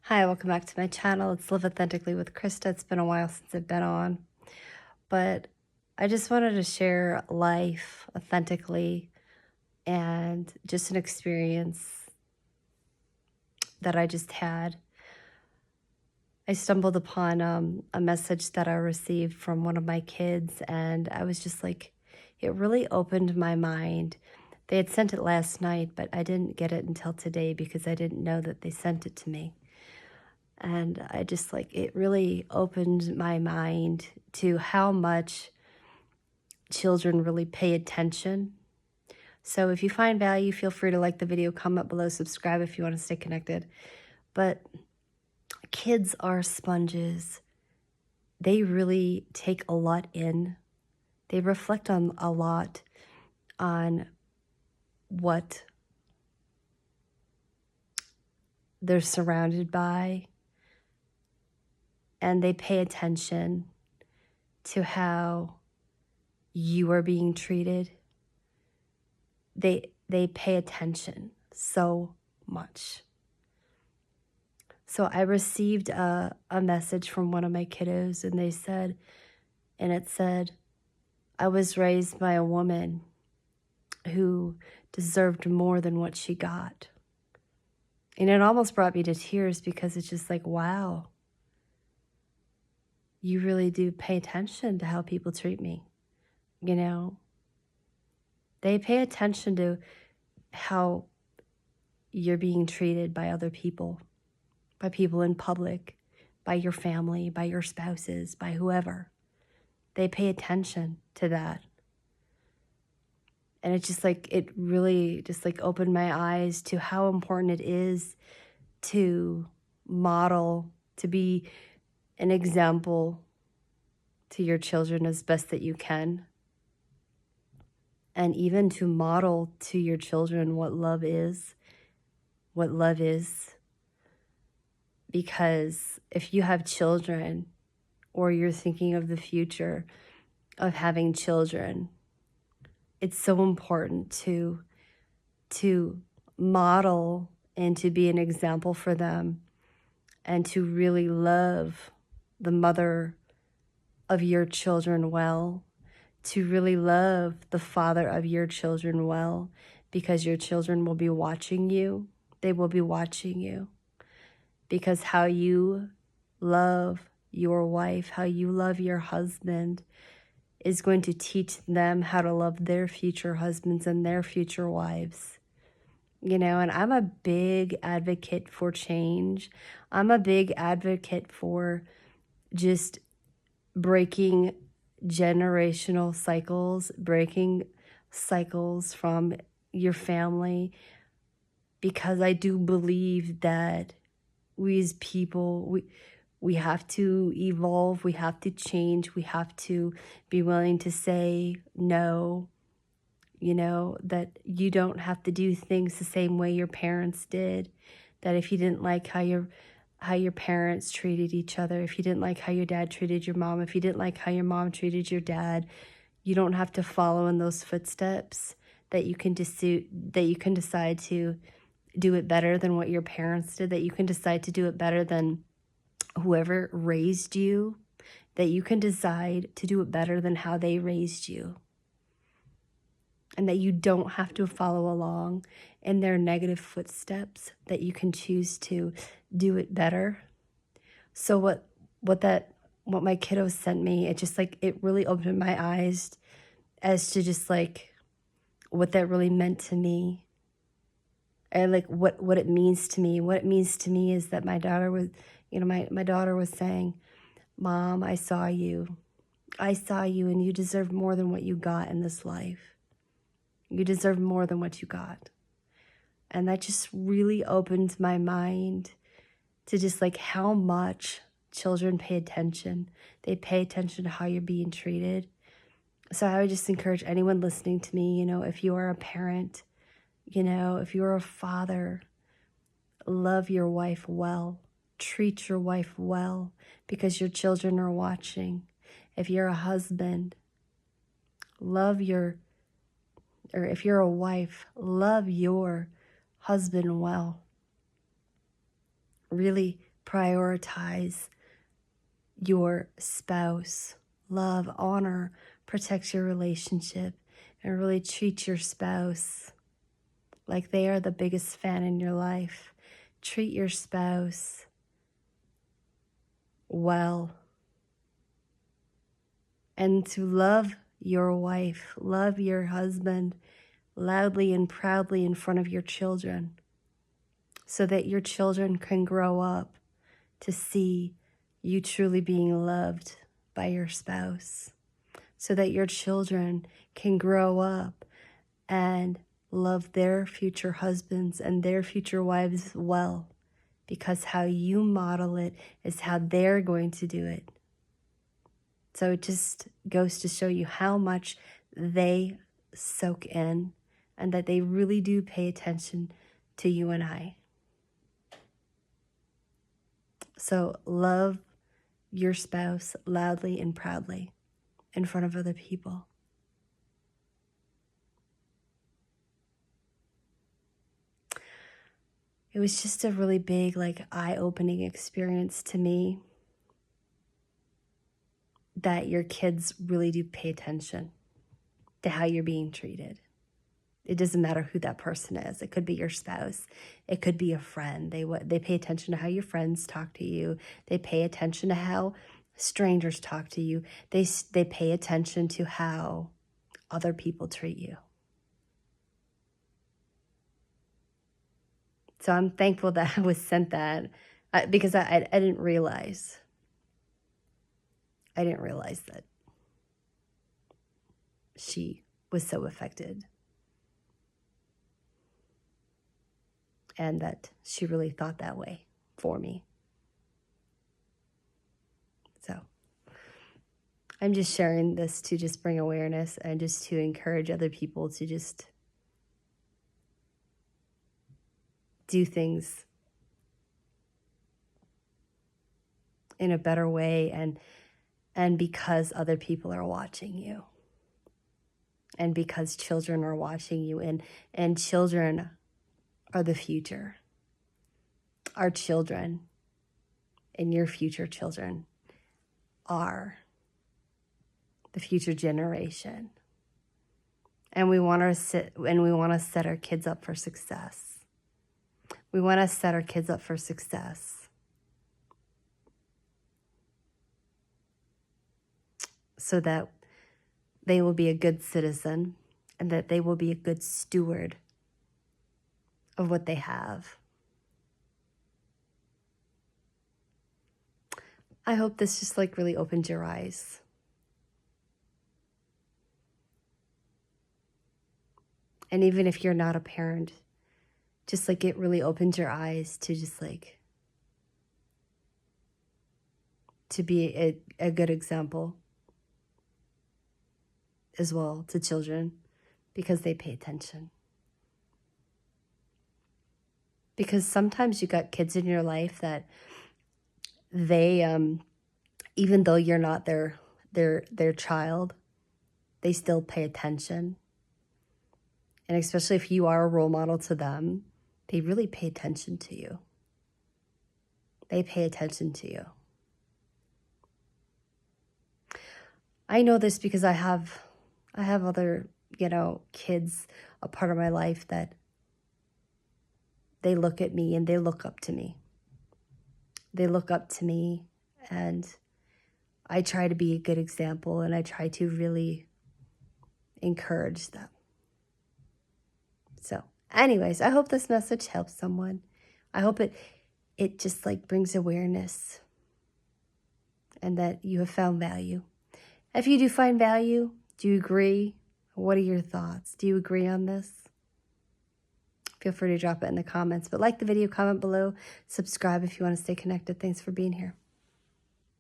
Hi, welcome back to my channel. It's Live Authentically with Krista. It's been a while since I've been on, but I just wanted to share life authentically and just an experience that I just had. I stumbled upon a message that I received from one of my kids, and I was just like, it really opened my mind. They had sent it last night, but I didn't get it until today because I didn't know that they sent it to me. And I just like, it really opened my mind to how much children really pay attention. So if you find value, feel free to like the video, comment below, subscribe if you want to stay connected. But kids are sponges. They really take a lot in. They reflect on a lot on what they're surrounded by. And they pay attention to how you are being treated. They pay attention so much. So I received a message from one of my kiddos, and it said, I was raised by a woman who deserved more than what she got. And it almost brought me to tears because it's just like, wow, you really do pay attention to how people treat me. You know, they pay attention to how you're being treated by other people, by people in public, by your family, by your spouses, by whoever. They pay attention to that. And it's just like, it really just like opened my eyes to how important it is to model, to be an example to your children as best that you can. And even to model to your children what love is. Because if you have children, or you're thinking of the future of having children, it's so important to model and to be an example for them, and to really love the mother of your children well, to really love the father of your children well, because your children will be watching you. They will be watching you, because how you love your wife, how you love your husband, is going to teach them how to love their future husbands and their future wives. You know, and I'm a big advocate for change. I'm a big advocate for just breaking generational cycles, breaking cycles from your family, because I do believe that we as people, we have to evolve, we have to change, we have to be willing to say no, you know, that you don't have to do things the same way your parents did, that if you didn't like how your parents treated each other, if you didn't like how your dad treated your mom, if you didn't like how your mom treated your dad, you don't have to follow in those footsteps, that you can decide to do it better than what your parents did, that you can decide to do it better than whoever raised you, that you can decide to do it better than how they raised you, and that you don't have to follow along in their negative footsteps, that you can choose to do it better. So what my kiddos sent me, it just like, it really opened my eyes as to just like what that really meant to me, and like what it means to me. What it means to me is that my daughter was, you know, my daughter was saying, Mom, I saw you, and you deserve more than what you got in this life. You deserve more than what you got. And that just really opened my mind to just like how much children pay attention. They pay attention to how you're being treated. So I would just encourage anyone listening to me, you know, if you are a parent, you know, if you're a father, love your wife well. Treat your wife well, because your children are watching. If you're a husband, if you're a wife, love your husband well. Really prioritize your spouse. Love, honor, protect your relationship, and really treat your spouse like they are the biggest fan in your life. Treat your spouse well. And to love your wife, love your husband loudly and proudly in front of your children, so that your children can grow up to see you truly being loved by your spouse, so that your children can grow up and love their future husbands and their future wives well, because how you model it is how they're going to do it. So it just goes to show you how much they soak in and that they really do pay attention to you and I. So love your spouse loudly and proudly in front of other people. It was just a really big, eye-opening experience to me that your kids really do pay attention to how you're being treated. It doesn't matter who that person is. It could be your spouse. It could be a friend. They pay attention to how your friends talk to you. They pay attention to how strangers talk to you. They pay attention to how other people treat you. So I'm thankful that I was sent that because I didn't realize. I didn't realize that she was so affected. And that she really thought that way for me. So I'm just sharing this to just bring awareness and just to encourage other people to just do things in a better way, and because other people are watching you, and because children are watching you, and children are the future. Our children and your future children are the future generation. And we want to set our kids up for success. We want to set our kids up for success, so that they will be a good citizen and that they will be a good steward of what they have. I hope this just really opened your eyes. And even if you're not a parent, just it really opened your eyes to just to be a good example as well to children, because they pay attention. Because sometimes you got kids in your life that they, even though you're not their child, they still pay attention. And especially if you are a role model to them, they really pay attention to you. They pay attention to you. I know this because I have other, kids, a part of my life that they look at me and they look up to me. They look up to me, and I try to be a good example, and I try to really encourage them. So anyways, I hope this message helps someone. I hope it just brings awareness, and that you have found value. If you do find value, do you agree? What are your thoughts? Do you agree on this? Feel free to drop it in the comments. But like the video, comment below, subscribe if you want to stay connected. Thanks for being here.